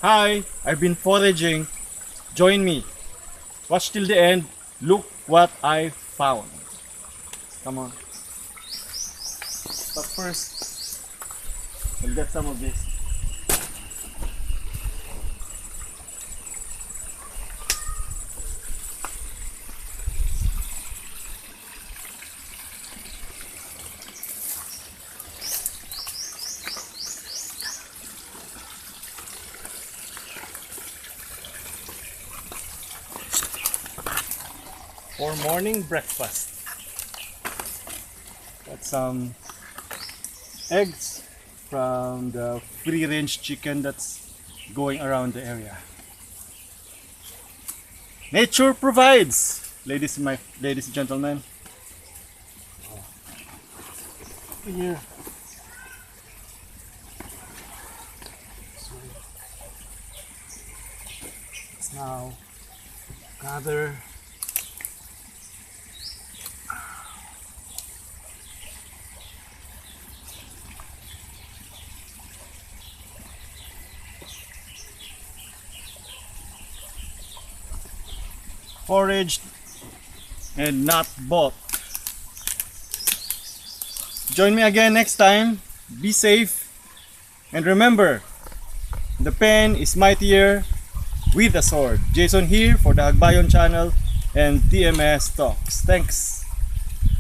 Hi, I've been foraging. Join me. Watch till the end. Look what I found. Come on. But first, we'll get some of this. For morning breakfast. Got some eggs from the free range chicken that's going around the area. Nature provides, ladies and gentlemen. Here. So let's now gather foraged and not bought. Join me again next time. Be safe and remember, the pen is mightier with a sword. Jason here for the Agbayon channel and TMS Talks. Thanks.